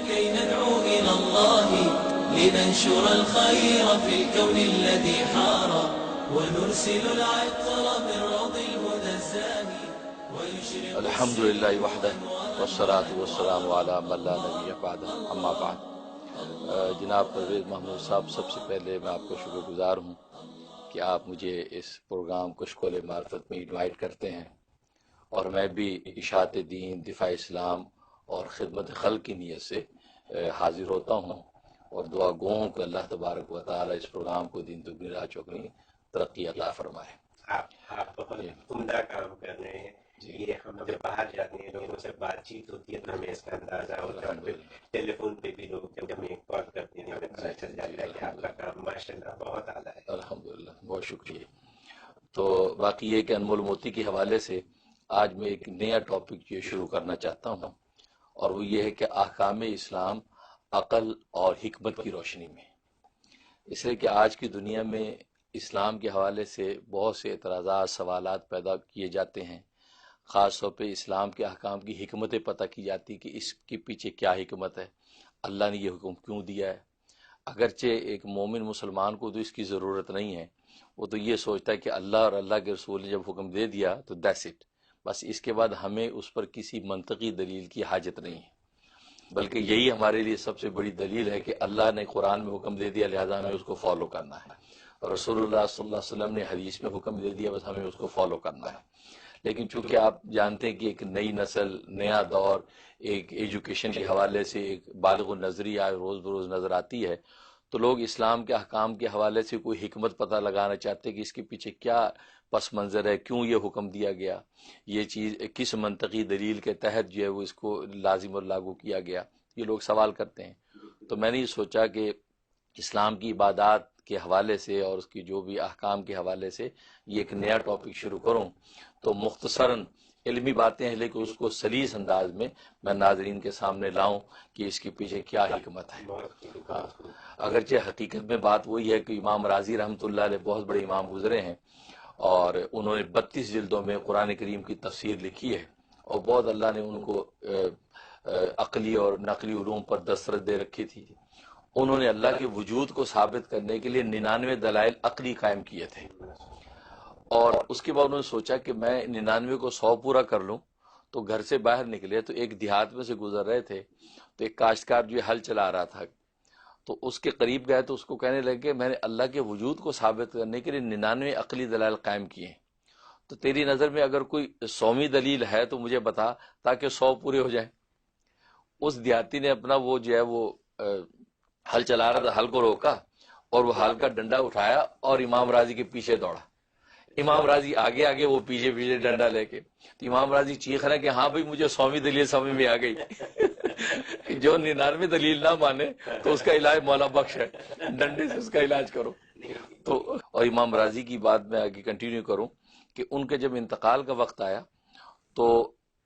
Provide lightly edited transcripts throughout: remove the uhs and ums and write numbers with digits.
كي ندعو إلى الله لننشر الخير في الكون الذي حار ونرسل العطر من روض الهدى الزاهي ويشرق الحمد للہ وحدہ والصلاة والسلام علی من لا نبی بعدہ اما بعد۔ جناب پرویز محمود صاحب، سب سے پہلے میں آپ کا شکر گزار ہوں کہ آپ مجھے اس پروگرام کشکول معرفت میں انوائٹ کرتے ہیں، اور میں بھی اشاعت دین، دفاع اسلام اور خدمت خلق کی نیت سے حاضر ہوتا ہوں، اور دعا گو ہوں کہ اللہ تبارک و تعالی اس پروگرام کو دین دگنی رات چوگنی ترقی عطا فرمائے۔ آپ بہت عمدہ کام کر رہے ہیں۔ یہ ہم جب باہر جاتے ہیں، لوگوں سے بات چیت ہوتی ہے تو ہمیں اس کا اندازہ ہوتا ہے، ٹیلی فون پہ بھی لوگ جب ہمیں کال کرتے ہیں ہمیں پتہ چل جاتا ہے کہ آپ کا کام ماشاءاللہ بہت اعلیٰ ہے۔ الحمدللہ، بہت شکریہ۔ تو باقی یہ کہ انمول موتی کے حوالے سے آج میں ایک نیا ٹاپک یہ شروع کرنا چاہتا ہوں، اور وہ یہ ہے کہ احکام اسلام عقل اور حکمت کی روشنی میں۔ اس لیے کہ آج کی دنیا میں اسلام کے حوالے سے بہت سے اعتراضات، سوالات پیدا کیے جاتے ہیں، خاص طور پہ اسلام کے احکام کی حکمتیں پتہ کی جاتی کہ اس کے پیچھے کیا حکمت ہے، اللہ نے یہ حکم کیوں دیا ہے۔ اگرچہ ایک مومن مسلمان کو تو اس کی ضرورت نہیں ہے، وہ تو یہ سوچتا ہے کہ اللہ اور اللہ کے رسول نے جب حکم دے دیا تو دیٹس اٹ، بس اس کے بعد ہمیں اس پر کسی منطقی دلیل کی حاجت نہیں ہے، بلکہ یہی ہمارے لیے سب سے بڑی دلیل ہے کہ اللہ نے قرآن میں حکم دے دیا، لہذا ہمیں اس کو فالو کرنا ہے، اور رسول اللہ صلی اللہ علیہ وسلم نے حدیث میں حکم دے دیا، بس ہمیں اس کو فالو کرنا ہے۔ لیکن چونکہ آپ جانتے ہیں کہ ایک نئی نسل، نیا دور، ایک ایجوکیشن کے حوالے سے ایک بالغ النظری روز بروز نظر آتی ہے، تو لوگ اسلام کے احکام کے حوالے سے کوئی حکمت پتہ لگانا چاہتے ہیں کہ اس کے پیچھے کیا پس منظر ہے، کیوں یہ حکم دیا گیا، یہ چیز کس منطقی دلیل کے تحت جو ہے وہ اس کو لازم اور لاگو کیا گیا، یہ لوگ سوال کرتے ہیں۔ تو میں نے یہ سوچا کہ اسلام کی عبادات کے حوالے سے اور اس کی جو بھی احکام کے حوالے سے یہ ایک نیا ٹاپک شروع کروں، تو مختصراً علمی باتیں ہیں لیکن اس کو سلیس انداز میں ناظرین کے سامنے لاؤں کہ اس کے پیچھے کیا حکمت ہے۔ اگرچہ حقیقت میں بات وہی ہے کہ امام راضی رحمۃ اللہ علیہ بہت بڑے امام گزرے ہیں، اور انہوں نے 32 جلدوں میں قرآن کریم کی تفسیر لکھی ہے، اور بہت اللہ نے ان کو عقلی اور نقلی علوم پر دسترس دے رکھی تھی۔ انہوں نے اللہ کے وجود کو ثابت کرنے کے لیے 99 دلائل عقلی قائم کیے تھے، اور اس کے بعد انہوں نے سوچا کہ میں 99 کو 100 پورا کر لوں، تو گھر سے باہر نکلے تو ایک دیہات میں سے گزر رہے تھے، تو ایک کاشتکار جو ہل چلا رہا تھا، تو اس کے قریب گئے تو اس کو کہنے لگے میں نے اللہ کے وجود کو ثابت کرنے کے لیے 99 عقلی دلائل قائم کیے ہیں، تو تیری نظر میں اگر کوئی 100ویں دلیل ہے تو مجھے بتا تاکہ 100 پورے ہو جائیں۔ اس دیہاتی نے اپنا وہ جو ہے وہ ہل چلا رہا تھا، ہل کو روکا اور وہ ہل کا ڈنڈا اٹھایا اور امام راضی کے پیچھے دوڑا، امام راضی آگے آگے، وہ پیچھے پیچھے ڈنڈا لے کے، تو امام راضی چیخ رہا کہ ہاں بھائی مجھے 100ویں دلیل سمجھ میں آ گئی۔ جو 99 دلیل نہ مانے تو اس کا علاج مولا بخش ہے، ڈنڈے سے اس کا علاج کرو۔ تو اور امام راضی کی بات میں آگے کنٹینیو کروں کہ ان کے جب انتقال کا وقت آیا تو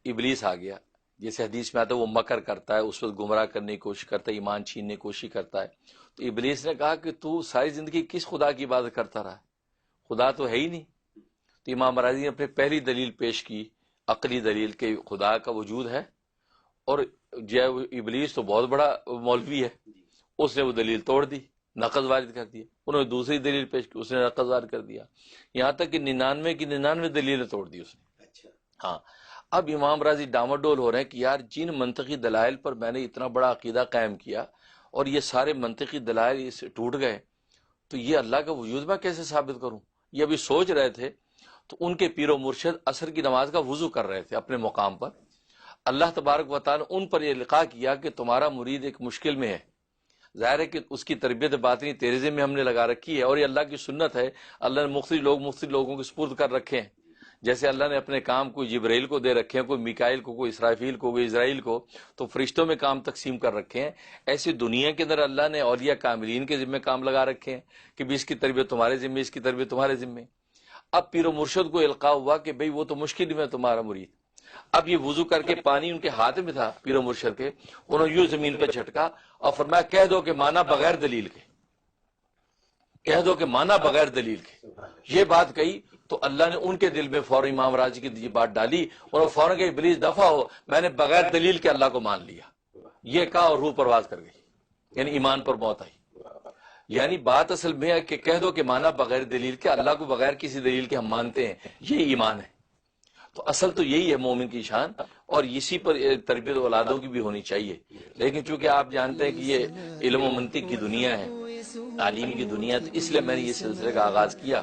ابلیس آ گیا، جیسے حدیث میں آتا ہے وہ مکر کرتا ہے، اس وقت گمراہ کرنے کی کوشش کرتا ہے، ایمان چھیننے کی کوشش کرتا ہے۔ تو ابلیس نے کہا کہ تو ساری زندگی کس خدا کی عبادت کرتا رہا ہے، خدا تو ہے ہی نہیں۔ تو امام راضی نے اپنی پہلی دلیل پیش کی، عقلی دلیل کہ خدا کا وجود ہے، اور جو ہے ابلیس تو بہت بڑا مولوی ہے، اس نے وہ دلیل توڑ دی، نقض وارد کر دیا۔ انہوں نے دوسری دلیل پیش کی، اس نے نقض وارد کر دیا، یہاں تک کہ 99 کی 99 دلیلیں توڑ دی اس نے۔ ہاں، اب امام راضی ڈاماڈول ہو رہے ہیں کہ یار جن منطقی دلائل پر میں نے اتنا بڑا عقیدہ قائم کیا اور یہ سارے منطقی دلائل اس ٹوٹ گئے، تو یہ اللہ کا وجود میں کیسے ثابت کروں؟ یہ ابھی سوچ رہے تھے تو ان کے پیر و مرشد عصر کی نماز کا وضو کر رہے تھے اپنے مقام پر۔ اللہ تبارک و تعالی ان پر یہ لقا کیا کہ تمہارا مرید ایک مشکل میں ہے، ظاہر ہے کہ اس کی تربیت باطنی تیرے ذمہ ہم نے لگا رکھی ہے، اور یہ اللہ کی سنت ہے، اللہ نے مختلف لوگوں کے سپرد کر رکھے ہیں، جیسے اللہ نے اپنے کام کوئی جبرائیل کو دے رکھے ہیں، کوئی میکائیل کو، کوئی اسرافیل کو، کوئی اسرائیل کو، تو فرشتوں میں کام تقسیم کر رکھے ہیں۔ ایسی دنیا کے اندر اللہ نے اولیاء کاملین کے ذمہ کام لگا رکھے ہیں کہ بھی اس کی تربیت تمہارے ذمہ، اس کی تربیت تمہارے ذمہ۔ اب پیر و مرشد کو القاء ہوا کہ بھئی وہ تو مشکل میں تمہارا مرید۔ اب یہ وضو کر کے پانی ان کے ہاتھ میں تھا پیر و مرشد کے، انہوں نے یوں زمین پہ جھٹکا اور فرمایا کہہ دو کہ مانا بغیر دلیل کے، کہہ دو کہ مانا بغیر دلیل کے۔ یہ بات کہی تو اللہ نے ان کے دل میں فوراً امام راضی کی یہ بات ڈالی، اور فوراً کہ ابلیس دفع ہو، میں نے بغیر دلیل کے اللہ کو مان لیا۔ یہ کہا اور روح پرواز کر گئی، یعنی ایمان پر موت آئی۔ یعنی بات اصل میں ہے کہ کہہ دو کہ مانا بغیر دلیل کے، اللہ کو بغیر کسی دلیل کے ہم مانتے ہیں، یہ ایمان ہے۔ تو اصل تو یہی ہے مومن کی شان، اور اسی پر تربیت اولادوں کی بھی ہونی چاہیے۔ لیکن چونکہ آپ جانتے ہیں کہ یہ علم و منطق کی دنیا ہے، تعلیم کی دنیا، تو اس لیے میں نے یہ سلسلے کا آغاز کیا۔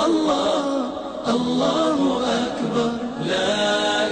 الله أكبر، لا